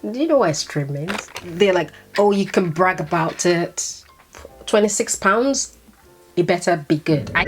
Do you know what extreme means? They're like, oh, you can brag about it. £26, it better be good. Hi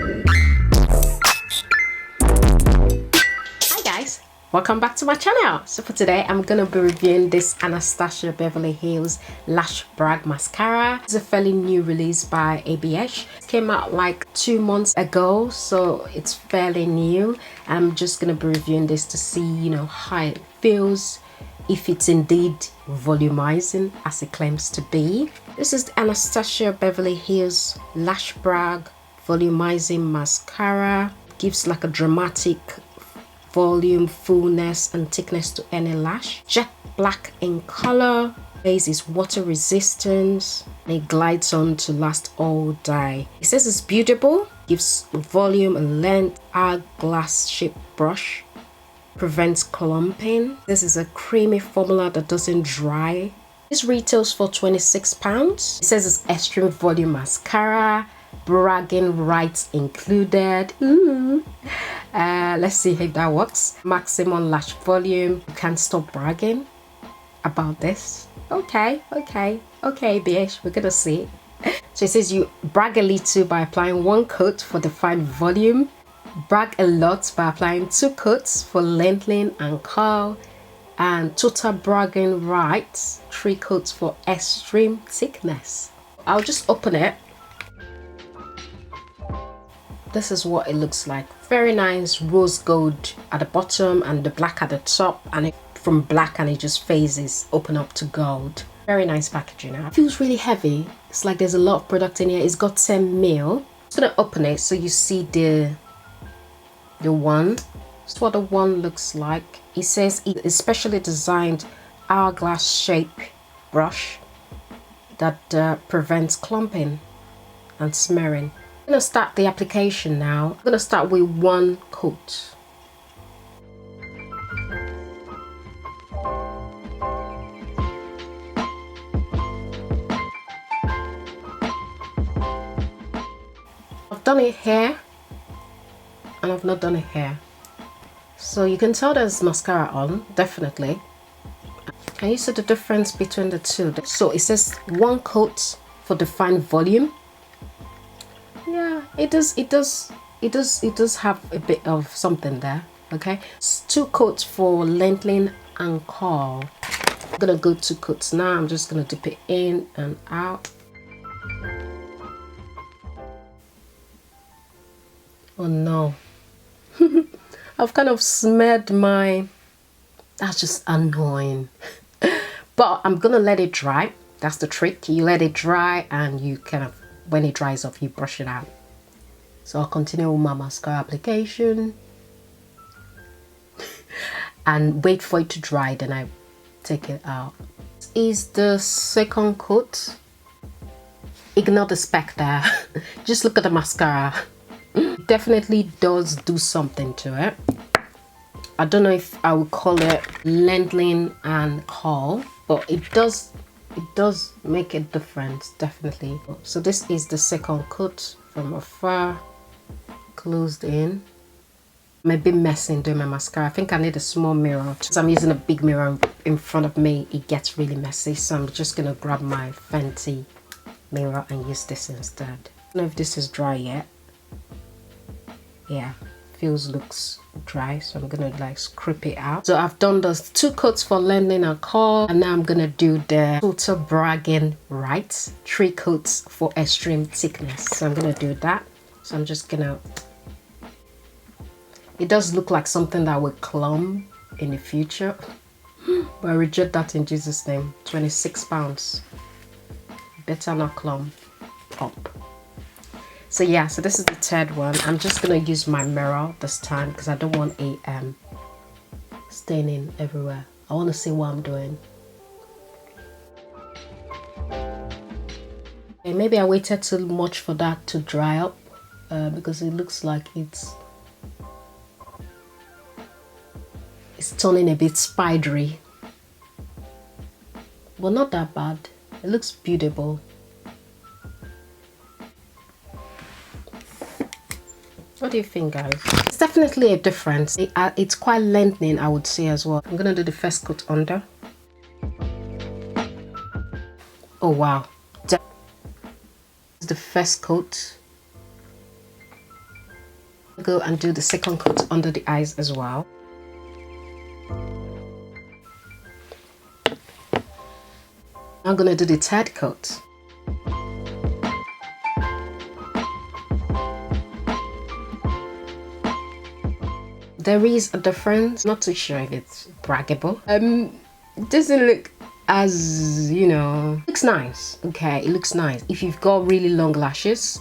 guys, welcome back to my channel. So for today, I'm gonna be reviewing this Anastasia Beverly Hills Lash Brag Mascara. It's a fairly new release by ABH. It came out like 2 months ago, so it's fairly new. I'm just gonna be reviewing this to see, you know, how it feels, if it's indeed volumizing as it claims to be. This is the Anastasia Beverly Hills Lash Brag Volumizing Mascara. Gives like a dramatic volume, fullness and thickness to any lash. Jet black in color. Base is water resistant. It glides on to last all day. It says it's beautiful. Gives volume and length. Hourglass shaped brush. Prevents clumping. This is a creamy formula that doesn't dry. This retails for £26. It says it's extreme volume mascara, bragging rights included. Ooh. Let's see if that works. Maximum lash volume. You can't stop bragging about this. Okay, ABH, we're gonna see. So it says you brag a little by applying 1 coat for defined volume. Brag a lot by applying 2 coats for lengthening and curl, and total bragging rights 3 coats for extreme thickness. I'll just open it. This is what it looks like. Very nice rose gold at the bottom and the black at the top, and it from black and it just phases open up to gold. Very nice packaging. It feels really heavy. It's like there's a lot of product in here. It's got 10 ml. I'm just gonna open it so you see the one. That's what the one looks like. It says it is specially designed hourglass shape brush that prevents clumping and smearing. I'm gonna start the application now. I'm gonna start with 1 coat. I've done it here and I've not done it here, so you can tell there's mascara on, definitely. Can you see the difference between the two? So it says 1 coat for defined volume. Yeah, it does have a bit of something there. Okay, it's 2 coats for lengthening and curl. I'm gonna go 2 coats now. I'm just gonna dip it in and out. Oh no. I've kind of smeared my, that's just annoying. But I'm gonna let it dry. That's the trick. You let it dry and you kind of, when it dries off, you brush it out. So I'll continue with my mascara application and wait for it to dry, then I take it out. This is the second coat. Ignore the speck there. Just look at the mascara. It definitely does do something to it. I don't know if I would call it lengthening and curl, but it does make a difference, definitely. So this is the second coat from afar, closed in. I'm a bit messy doing my mascara. I think I need a small mirror. Because I'm using a big mirror in front of me, it gets really messy. So I'm just gonna grab my Fenty mirror and use this instead. I don't know if this is dry yet. Yeah, looks dry, so I'm gonna like scrape it out. So I've done those 2 coats for lengthening and curl, and now I'm gonna do the total bragging rights 3 coats for extreme thickness. So I'm gonna do that. So I'm just gonna, it does look like something that will clump in the future, but I reject that in Jesus' name. £26, better not clump up. So yeah, so this is the 3rd one. I'm just gonna use my mirror this time because I don't want a staining everywhere. I want to see what I'm doing. Okay, maybe I waited too much for that to dry up because it looks like it's turning a bit spidery, but not that bad. It looks beautiful. What do you think, guys? It's definitely a difference. It's quite lengthening, I would say, as well. I'm gonna do the first coat under. Oh wow, this is the first coat. Go and do the second coat under the eyes as well. I'm gonna do the third coat. There is a difference. Not too sure if it's braggable. It doesn't look as, you know, looks nice. Okay, it looks nice. If you've got really long lashes,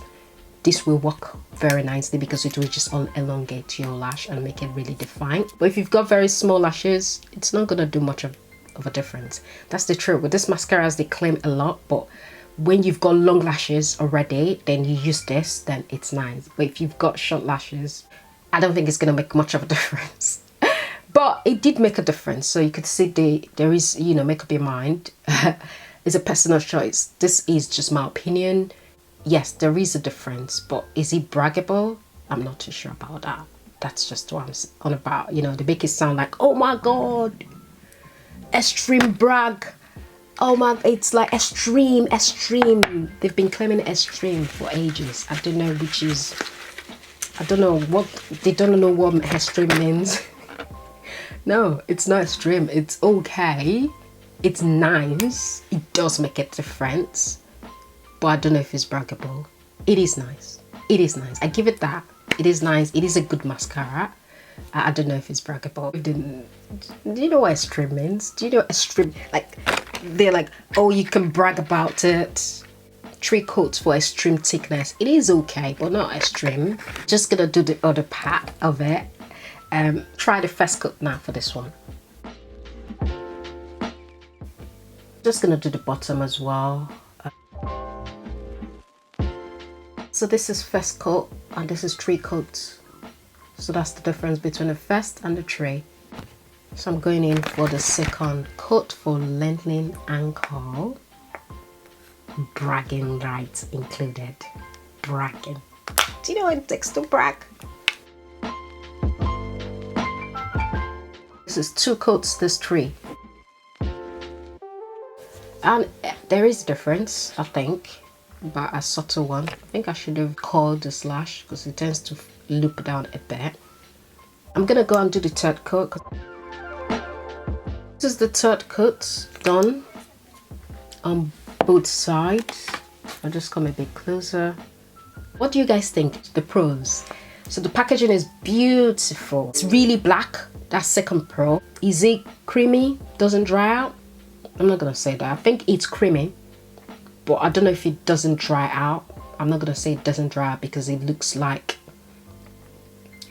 this will work very nicely because it will just elongate your lash and make it really defined. But if you've got very small lashes, it's not gonna do much of a difference. That's the truth. With this mascaras, they claim a lot, but when you've got long lashes already, then you use this, then it's nice. But if you've got short lashes, I don't think it's gonna make much of a difference. But it did make a difference. So you could see there is, you know, make up your mind. It's a personal choice. This is just my opinion. Yes, there is a difference, but is it braggable? I'm not too sure about that. That's just what I'm on about. You know, they make it sound like, oh my god, extreme brag. Oh my, it's like extreme. They've been claiming extreme for ages. I don't know which is, I don't know what, they don't know what extreme means. No, it's not extreme. It's okay. It's nice. It does make a difference. But I don't know if it's braggable. It is nice. It is nice. I give it that. It is nice. It is a good mascara. I don't know if it's braggable. Do you know what extreme means? Do you know extreme? Like, they're like, oh, you can brag about it. 3 coats for extreme thickness. It is okay, but not extreme. Just gonna do the other part of it. Try the first coat now for this one. Just gonna do the bottom as well. So this is first coat and this is 3 coats. So that's the difference between the first and the 3. So I'm going in for the second coat for lengthening ankle. Bragging rights included. Bragging. Do you know what it takes to brag? This is 2 coats, this 3. And there is a difference, I think, but a subtle one. I think I should have called this lash because it tends to loop down a bit. I'm gonna go and do the third coat. This is the third coat done on both sides. I'll just come a bit closer. What do you guys think? The pros. So the packaging is beautiful. It's really black. That's second pro. Is it creamy? Doesn't dry out? I'm not gonna say that. I think it's creamy, but I don't know if it doesn't dry out. I'm not gonna say it doesn't dry out because it looks like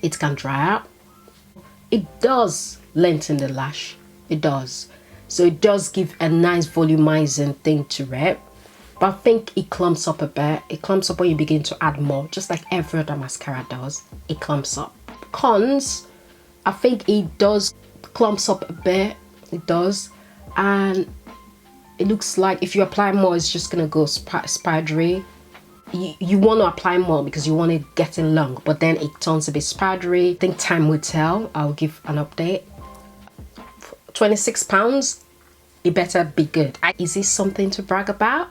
it can dry out. It does lengthen the lash. It does. So it does give a nice volumizing thing to it. But I think it clumps up a bit. It clumps up when you begin to add more, just like every other mascara does. It clumps up. Cons, I think it does clumps up a bit. It does. And it looks like if you apply more, it's just gonna go spidery. You want to apply more because you want it getting long, but then it turns a bit spidery. I think time will tell. I'll give an update. £26. It better be good. Is this something to brag about?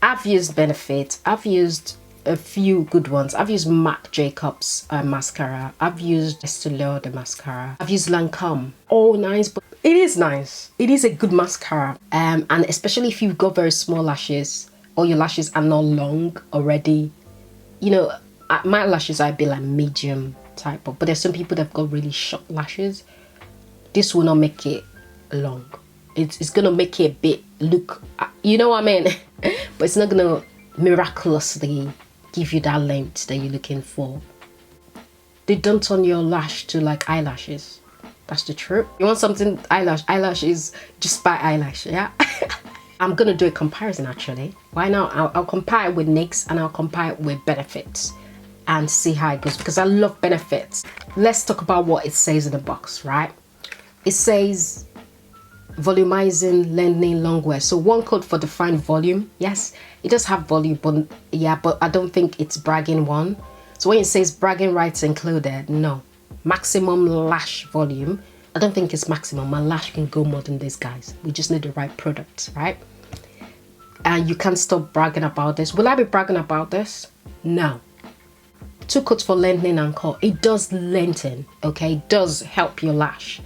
I've used Benefit. I've used a few good ones. I've used Marc Jacobs mascara. I've used Estee Lauder mascara. I've used Lancome. All nice, but it is nice. It is a good mascara. And especially if you've got very small lashes or your lashes are not long already. You know, my lashes I'd be like medium type, but there's some people that've got really short lashes. This will not make it long. It's gonna make it a bit look, you know what I mean? But it's not gonna miraculously give you that length that you're looking for. They don't turn your lash to like eyelashes. That's the truth. You want something eyelash is just by eyelash, yeah? I'm gonna do a comparison actually. Why not? I'll compare it with NYX and I'll compare it with Benefits and see how it goes because I love Benefits. Let's talk about what it says in the box, right? It says volumizing, lengthening, long wear. So 1 coat for defined volume. Yes, it does have volume, but yeah, but I don't think it's bragging one. So when it says bragging rights included, no. Maximum lash volume. I don't think it's maximum. My lash can go more than this, guys. We just need the right product, right? and you can't stop bragging about this. Will I be bragging about this? No. 2 coats for lengthening and curl. It does lengthen, okay? It does help your lash.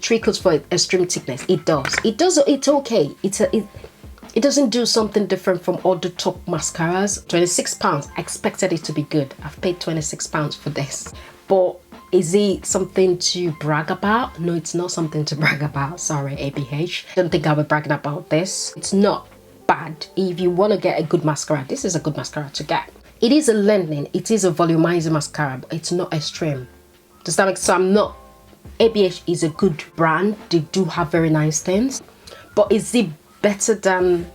3 coats for extreme thickness. It does. It's okay. It doesn't do something different from other top mascaras. £26. I expected it to be good. I've paid £26 for this. But is it something to brag about? No, it's not something to brag about. Sorry, ABH. I don't think I'll be bragging about this. It's not bad. If you want to get a good mascara, this is a good mascara to get. It is a lengthening. It is a volumizing mascara, but it's not extreme. Does that make sense? So I'm not... ABH is a good brand. They do have very nice things. But is it better than...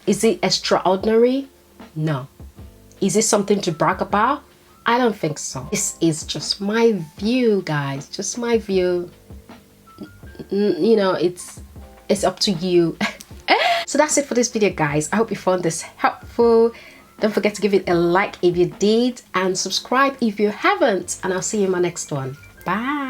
Is it extraordinary? No. Is it something to brag about? I don't think so. This is just my view, guys. Just my view. You know, it's up to you. So that's it for this video, guys. I hope you found this helpful. Don't forget to give it a like if you did, and subscribe if you haven't, and I'll see you in my next one. Bye.